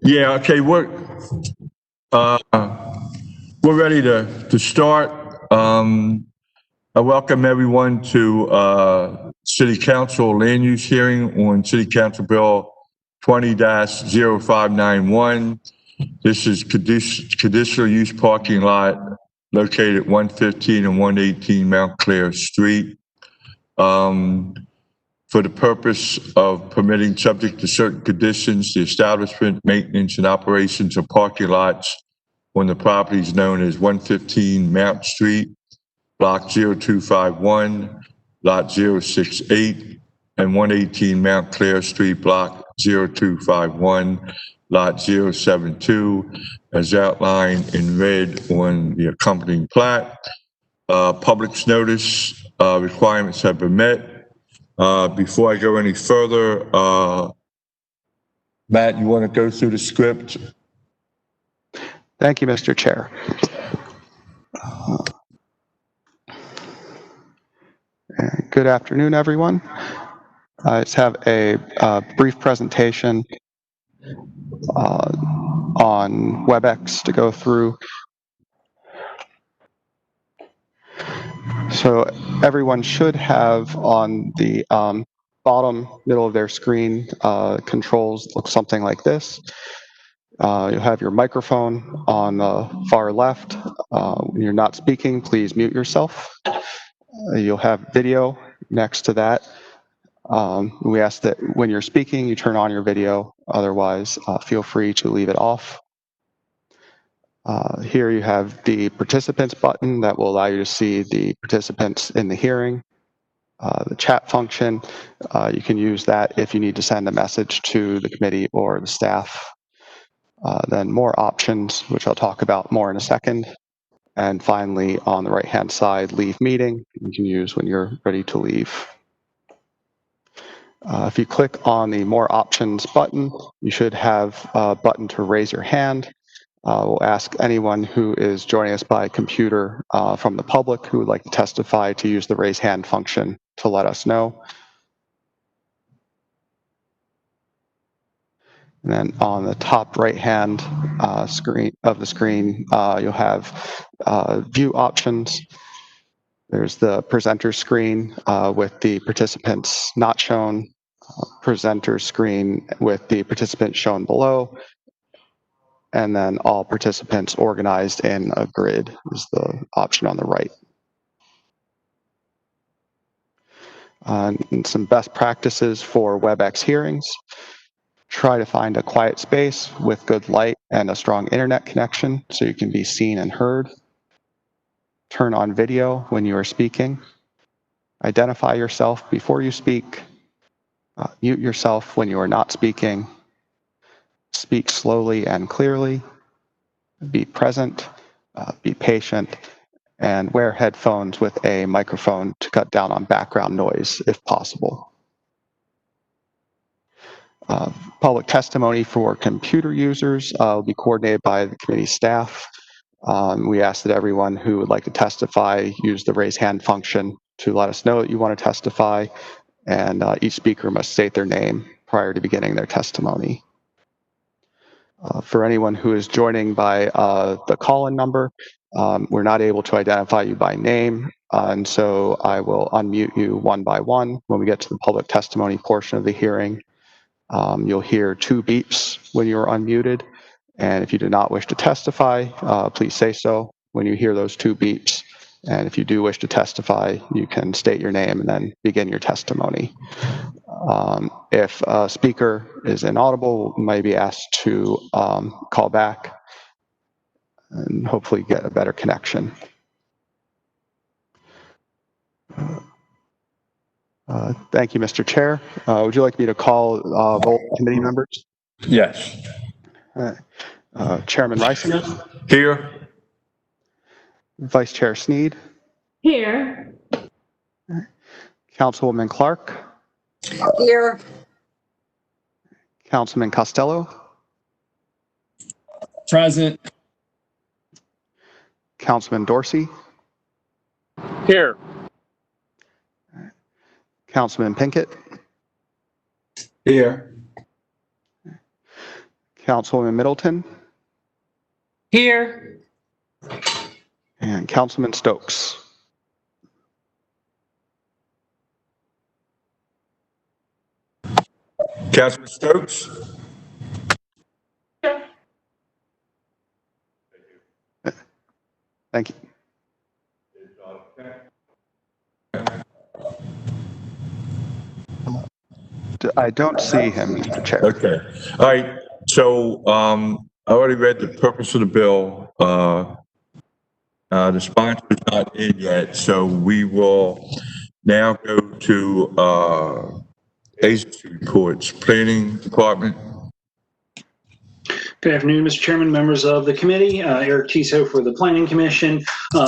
Yeah, okay, uh, we're ready to start. I welcome everyone to City Council land use hearing on City Council Bill 20-0591. This is conditional use parking lot located at 115 and 118 Mount Clair Street. For the purpose of permitting, subject to certain conditions, the establishment, maintenance, and operations of parking lots on the properties known as 115 Mount Street, Block 0251, Lot 068, and 118 Mount Clair Street, Block 0251, Lot 072, as outlined in red on the accompanying plat. Public's notice requirements have been met. Before I go any further, Matt, you want to go through the script? Thank you, Mr. Chair. Good afternoon, everyone. I just have a brief presentation on WebEx to go through. So everyone should have on the bottom middle of their screen controls look something like this. You'll have your microphone on the far left. When you're not speaking, please mute yourself. You'll have video next to that. We ask that when you're speaking, you turn on your video. Otherwise, feel free to leave it off. Here you have the participants button that will allow you to see the participants in the hearing. The chat function, you can use that if you need to send a message to the committee or the staff. Then more options, which I'll talk about more in a second. And finally, on the right-hand side, leave meeting, you can use when you're ready to leave. If you click on the more options button, you should have a button to raise your hand. We'll ask anyone who is joining us by computer from the public who would like to testify to use the raise hand function to let us know. And then on the top right-hand screen of the screen, you'll have view options. There's the presenter screen with the participants not shown, presenter screen with the participants shown below, and then all participants organized in a grid is the option on the right. And some best practices for WebEx hearings. Try to find a quiet space with good light and a strong internet connection so you can be seen and heard. Turn on video when you are speaking. Identify yourself before you speak. Mute yourself when you are not speaking. Speak slowly and clearly. Be present. Be patient. And wear headphones with a microphone to cut down on background noise if possible. Public testimony for computer users will be coordinated by the committee staff. We ask that everyone who would like to testify use the raise hand function to let us know that you want to testify, and each speaker must state their name prior to beginning their testimony. For anyone who is joining by the call-in number, we're not able to identify you by name, and so I will unmute you one by one when we get to the public testimony portion of the hearing. You'll hear 2 beeps when you're unmuted, and if you do not wish to testify, please say so when you hear those 2 beeps. And if you do wish to testify, you can state your name and then begin your testimony. If a speaker is inaudible, you might be asked to call back and hopefully get a better connection. Thank you, Mr. Chair. Would you like me to call roll committee members? Yes. Chairman Reisinger? Here. Vice Chair Sneed? Here. Councilwoman Clark? Here. Councilman Costello? Present. Councilman Dorsey? Here. Councilman Pinkett? Here. Councilwoman Middleton, Here. and Councilman Stokes. Councilman Stokes? Thank you. I don't see him, Mr. Chair. Okay. All right. So I already read the purpose of the bill. The sponsor's not in yet, so we will now go to agency reports. Planning Department. Good afternoon, Mr. Chairman, members of the committee. Eric Tiso for the Planning Commission.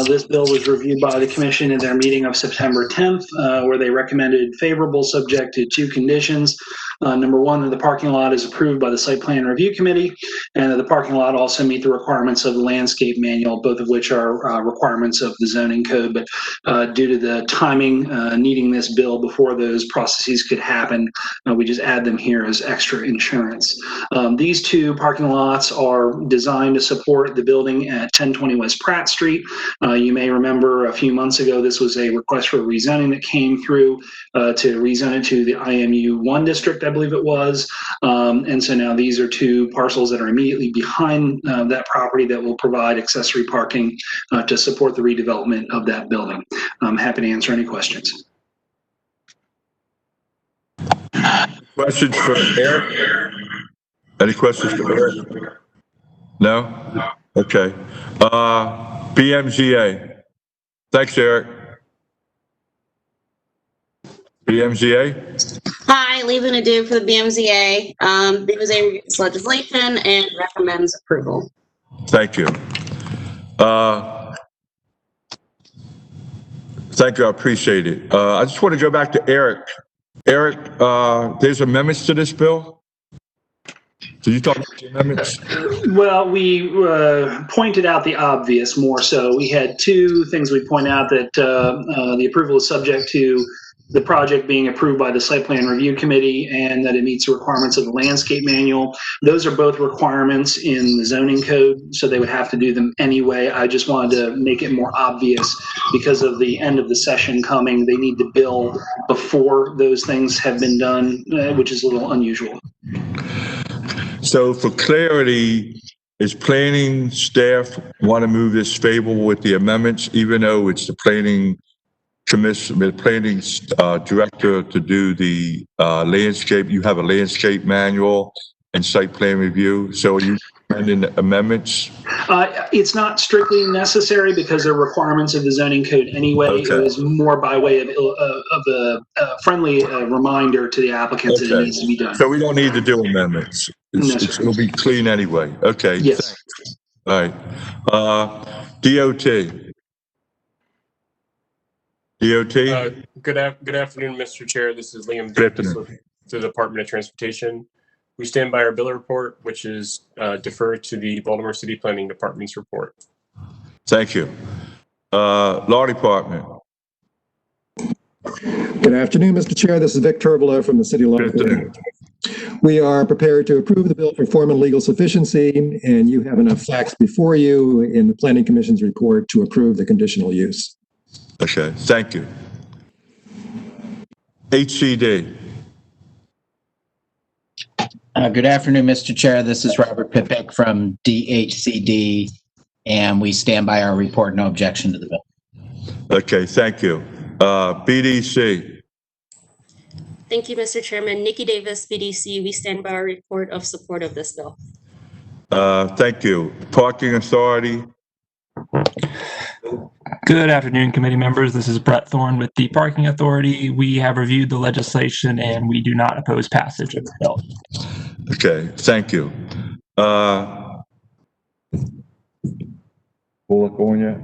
This bill was reviewed by the commission in their meeting of September 10th, where they recommended favorable subject to two conditions. Number one, that the parking lot is approved by the Site Plan Review Committee, and that the parking lot also meet the requirements of the landscape manual, both of which are requirements of the zoning code. But due to the timing needing this bill before those processes could happen, we just add them here as extra insurance. These two parking lots are designed to support the building at 1020 West Pratt Street. You may remember a few months ago, this was a request for rezoning that came through to rezone it to the IMU 1 district, I believe it was. And so now these are two parcels that are immediately behind that property that will provide accessory parking to support the redevelopment of that building. I'm happy to answer any questions. Questions for Eric? Any questions for Eric? No? Okay. BMGA. Thanks, Eric. BMGA? Hi, Leva Nadeau for the BMZA. BMZA reviews legislation and recommends approval. Thank you. Thank you. I appreciate it. I just want to go back to Eric. Eric, there's amendments to this bill? Did you talk about the amendments? Well, we pointed out the obvious more so. We had two things we point out that the approval is subject to the project being approved by the Site Plan Review Committee and that it meets the requirements of the landscape manual. Those are both requirements in the zoning code, so they would have to do them anyway. I just wanted to make it more obvious because of the end of the session coming. They need to bill before those things have been done, which is a little unusual. So for clarity, is planning staff want to move this favorable with the amendments, even though it's the planning commission, the planning director to do the landscape? You have a landscape manual and site plan review. So are you recommending the amendments? It's not strictly necessary because they're requirements of the zoning code anyway. Okay. It was more by way of a friendly reminder to the applicants that it needs to be done. So we don't need to do amendments. It'll be clean anyway. Okay. Yes. Thanks. All right. DOT. Good afternoon, Mr. Chair. This is Liam Davis with the Department of Transportation. We stand by our bill report, which is deferred to the Baltimore City Planning Department's report. Thank you. Law Department. Good afternoon, Mr. Chair. This is Vic Turbolo from the City Law Department. We are prepared to approve the bill for form and legal sufficiency, and you have enough facts before you in the Planning Commission's report to approve the conditional use. Okay, thank you. HCD. Good afternoon, Mr. Chair. This is Robert Pipik from DHCD, and we stand by our report. No objection to the bill. Okay, thank you. BDC. Thank you, Mr. Chairman. Nikki Davis, BDC. We stand by our report of support of this bill. Thank you. Parking Authority. Good afternoon, committee members. This is Brett Thorne with the Parking Authority. We have reviewed the legislation and we do not oppose passage of the bill. Okay, thank you. Bullock on yet?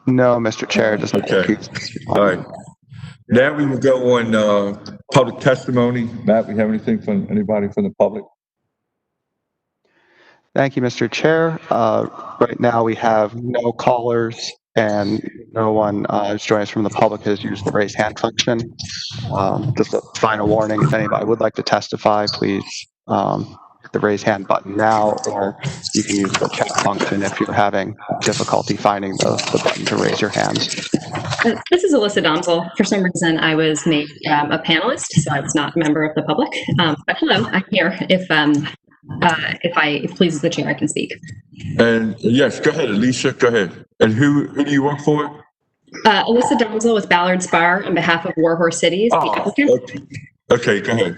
No, Mr. Chair. Just okay. All right. Now we will go on public testimony. Matt, we have anything from anybody from the public? Thank you, Mr. Chair. Right now we have no callers and no one who's joining us from the public has used the raise hand function. Just a final warning, if anybody would like to testify, please hit the raise hand button now, or you can use the chat function if you're having difficulty finding the button to raise your hands. This is Alyssa Domzel. For some reason, I was made a panelist, so I was not a member of the public. But hello, I'm here. If it pleases the chair, I can speak. And yes, go ahead, Alicia, go ahead. And who do you work for? Alyssa Domzel with Ballard Spar on behalf of Warhorse Cities, the applicant. Okay, go ahead.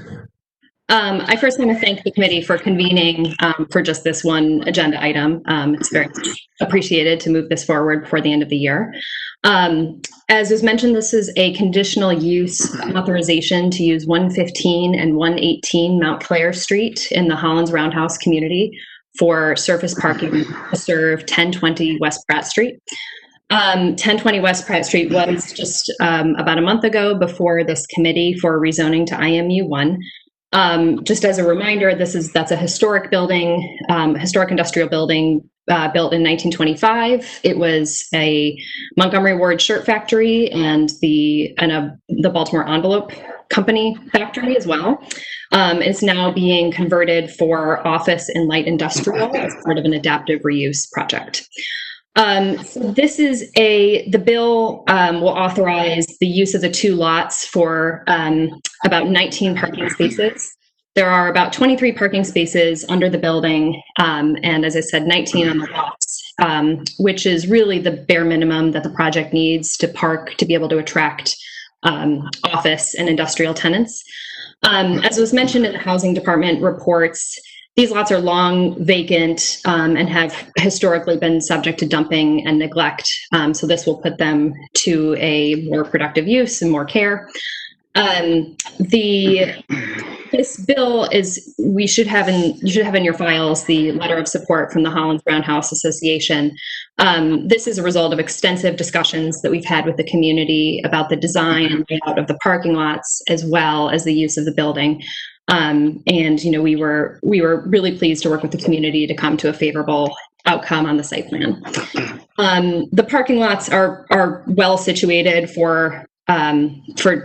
I first want to thank the committee for convening for just this one agenda item. It's very appreciated to move this forward before the end of the year. As was mentioned, this is a conditional use authorization to use 115 and 118 Mount Clair Street in the Hollins Roundhouse community for surface parking to serve 1020 West Pratt Street. 1020 West Pratt Street was just about a month ago before this committee for rezoning to IMU1. Just as a reminder, that's a historic building, historic industrial building built in 1925. It was a Montgomery Ward shirt factory and the Baltimore Envelope Company factory as well. It's now being converted for office and light industrial as part of an adaptive reuse project. So this is the bill will authorize the use of the two lots for about 19 parking spaces. There are about 23 parking spaces under the building, and as I said, 19 on the lots, which is really the bare minimum that the project needs to be able to attract office and industrial tenants. As was mentioned in the housing department reports, these lots are long vacant and have historically been subject to dumping and neglect. So this will put them to a more productive use and more care. This bill you should have in your files the letter of support from the Hollins Roundhouse Association. This is a result of extensive discussions that we've had with the community about the design and layout of the parking lots, as well as the use of the building. And we were really pleased to work with the community to come to a favorable outcome on the site plan. The parking lots are well situated for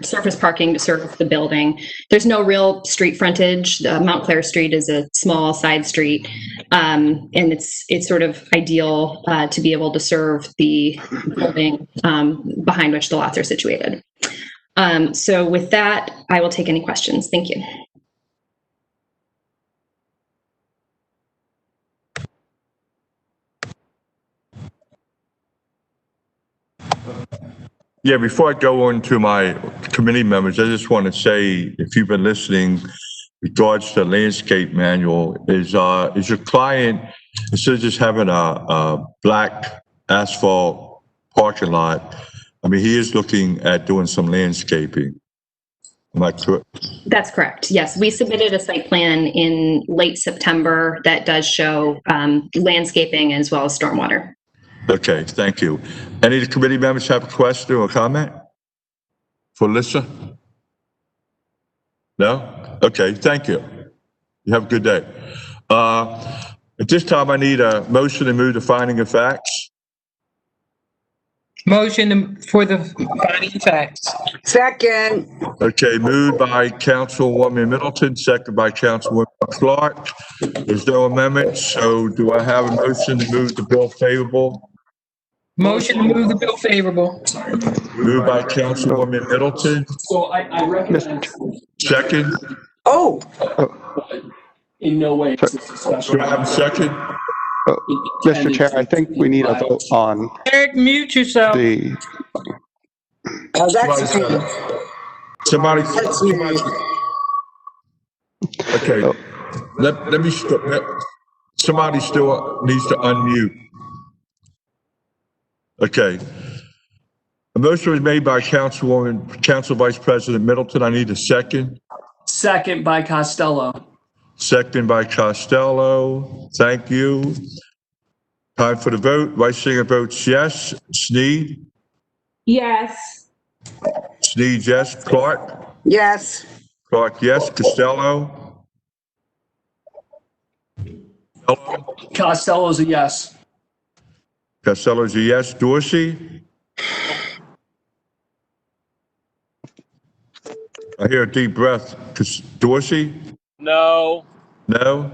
surface parking to serve the building. There's no real street frontage. Mount Clair Street is a small side street, and it's sort of ideal to be able to serve the building behind which the lots are situated. So with that, I will take any questions. Thank you. Yeah, before I go on to my committee members, I just want to say, if you've been listening, regards to the landscape manual, is your client, instead of just having a black asphalt parking lot, I mean, he is looking at doing some landscaping. Am I correct? That's correct. Yes, we submitted a site plan in late September that does show landscaping as well as stormwater. Okay, thank you. Any of the committee members have a question or comment for Alyssa? No? Okay, thank you. You have a good day. At this time, I need a motion to move the finding of facts. Motion for the finding of facts. Second. Okay, moved by Councilwoman Middleton, second by Councilwoman Clark. There's no amendments, so do I have a motion to move the bill favorable? Motion to move the bill favorable. Moved by Councilwoman Middleton. So I recognize. Second. Oh. In no way. Is this a special. Do I have a second? Mr. Chair, I think we need a vote on Eric, mute yourself. Somebody. Okay. Let me somebody still needs to unmute. Okay. A motion was made by Council Vice President Middleton. I need a second. Second by Costello. Second by Costello. Thank you. Time for the vote. Vice Singer votes yes. Sneed? Yes. Sneed, yes. Clark? Yes. Clark, yes. Costello? Costello's a yes. Costello's a yes. Dorsey? I hear a deep breath. Dorsey? No. No.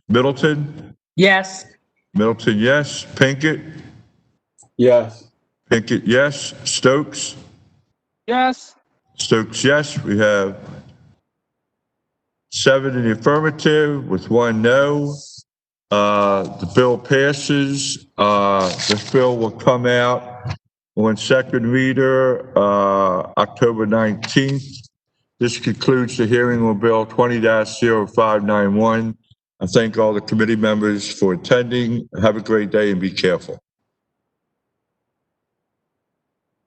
Middleton? Yes. Middleton, yes. Pinkett? Yes. Pinkett, yes. Stokes? Yes. Stokes, yes. We have 7 in the affirmative with 1 no. The bill passes. This bill will come out on second reader October 19th. This concludes the hearing on Bill 20-0591. I thank all the committee members for attending. Have a great day and be careful.